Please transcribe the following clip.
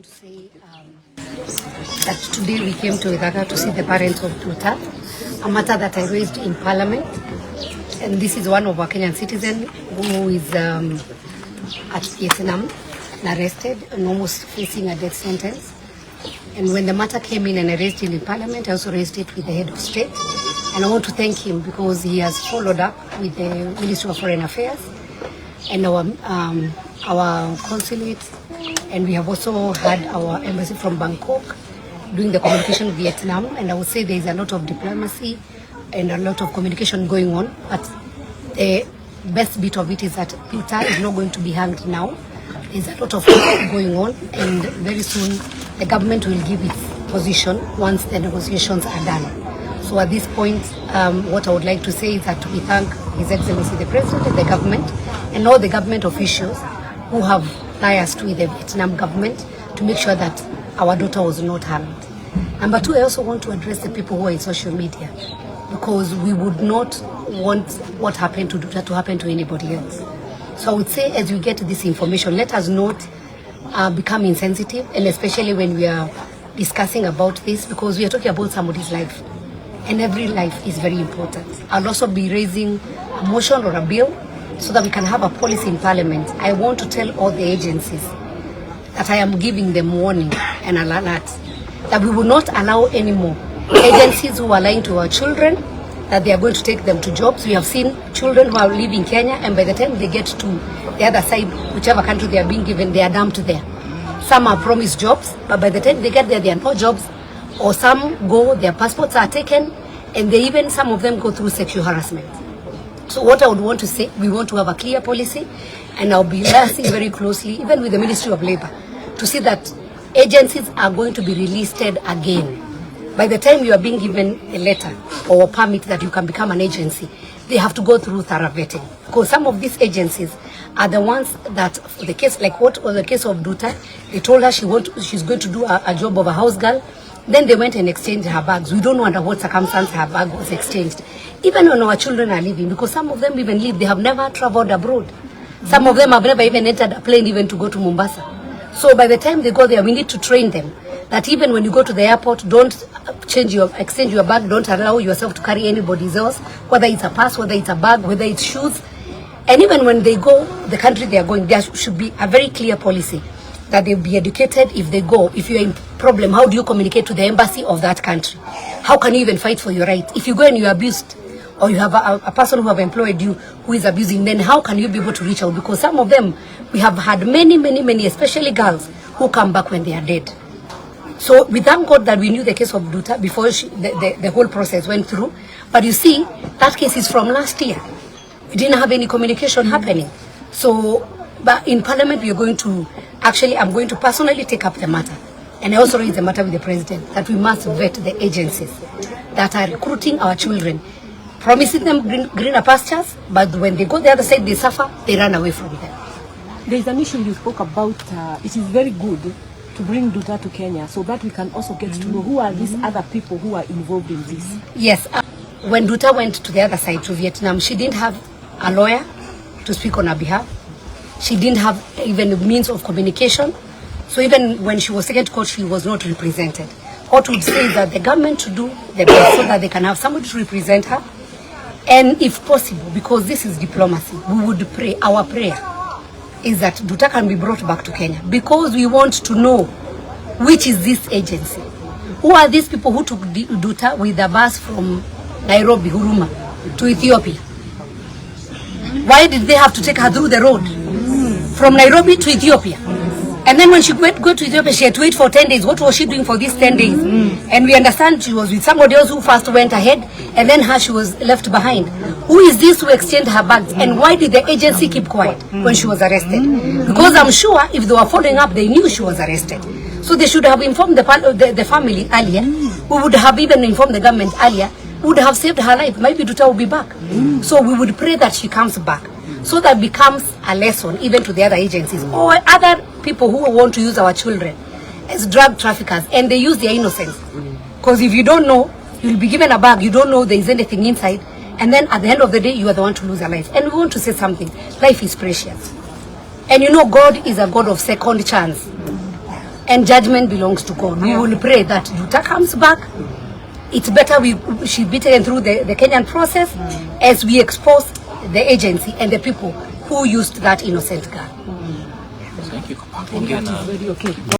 want to say that today we came to Nduta to see the parents of Nduta, a matter that I raised in Parliament. And this is one of our Kenyan citizens who is at Vietnam and arrested and almost facing a death sentence. And when the matter came in and I raised it in Parliament, I also raised it with the head of state. And I want to thank him because he has followed up with the Ministry of Foreign Affairs and our consulate, and we have also had our embassy from Bangkok doing the communication with Vietnam. And I would say there is a lot of diplomacy and a lot of communication going on, but the best bit of it is that Nduta is not going to be hanged now. There's a lot of work going on, and very soon the government will give its position once the negotiations are done. So at this point, what I would like to say is that we thank His Excellency the President and the government and all the government officials who have liaised with the Vietnam government to make sure that our daughter was not harmed. Number two, I also want to address the people who are in social media, because we would not want what happened to Nduta to happen to anybody else. So I would say, as we get this information, let us not become insensitive, and especially when we are discussing about this, because we are talking about somebody's life, and every life is very important. I'll also be raising a motion or a bill so that we can have a policy in Parliament. I want to tell all the agencies that I am giving them warning and an alert that we will not allow any more agencies who are lying to our children that they are going to take them to jobs. We have seen children who are living Kenya, and by the time they get to the other side, whichever country they are being given, they are dumped there. Some are promised jobs, but by the time they get there, there are no jobs. Or some go, their passports are taken, and they even, some of them go through sexual harassment. So what I would want to say, we want to have a clear policy, and I'll be liaising very closely, even with the Ministry of Labour, to see that agencies are going to be relisted again. By the time you are being given a letter or a permit that you can become an agency, they have to go through thorough vetting. Because some of these agencies are the ones that, for the case, like what was the case of Nduta, they told her she's going to do a job of a house girl. Then they went and exchanged her bags. We don't know under what circumstance her bag was exchanged. Even when our children are living, because some of them even live, they have never traveled abroad. Some of them have never even entered a plane even to go to Mombasa. So by the time they go there, we need to train them that even when you go to the airport, don't exchange your bag, don't allow yourself to carry anybody's else, whether it's a purse, whether it's a bag, whether it's shoes. And even when they go, the country they are going, there should be a very clear policy that they'll be educated if they go. If you're in problem, how do you communicate to the embassy of that country? How can you even fight for your right? If you go and you're abused, or you have a person who have employed you who is abusing, then how can you be able to reach out? Because some of them, we have had many, especially girls, who come back when they are dead. So we thank God that we knew the case of Nduta before the whole process went through. But you see, that case is from last year. We didn't have any communication happening. So, but in Parliament, we are going to, actually, I'm going to personally take up the matter. And I also raise the matter with the President, that we must vet the agencies that are recruiting our children, promising them greener pastures, but when they go the other side, they suffer, they run away from them. There is an issue you spoke about. It is very good to bring Nduta to Kenya so that we can also get to know who are these other people who are involved in this. Yes. When Nduta went to the other side, to Vietnam, she didn't have a lawyer to speak on her behalf. She didn't have even a means of communication. So even when she was taken to court, she was not represented. What would say that the government should do the best so that they can have somebody to represent her. And if possible, because this is diplomacy, we would pray, our prayer is that Nduta can be brought back to Kenya, because we want to know which is this agency. Who are these people who took Nduta with a bus from Nairobi, Huruma, to Ethiopia? Why did they have to take her through the road from Nairobi to Ethiopia? And then when she go to Ethiopia, she had to wait for 10 days. What was she doing for these 10 days? And we understand she was with somebody else who first went ahead, and then she was left behind. Who is this who exchanged her bags? And why did the agency keep quiet when she was arrested? Because I'm sure if they were following up, they knew she was arrested. So they should have informed the family earlier. We would have even informed the government earlier. We would have saved her life. Maybe Nduta will be back. So we would pray that she comes back, so that becomes a lesson even to the other agencies or other people who want to use our children as drug traffickers, and they use their innocence. Because if you don't know, you'll be given a bag, you don't know there is anything inside, and then at the end of the day, you are the one to lose your life. And we want to say something. Life is precious. And you know, God is a God of second chance. and judgment belongs to God. We will pray that Nduta comes back. It's better she be taken through the Kenyan process as we expose the agency and the people who used that innocent girl. Thank you. Very okay.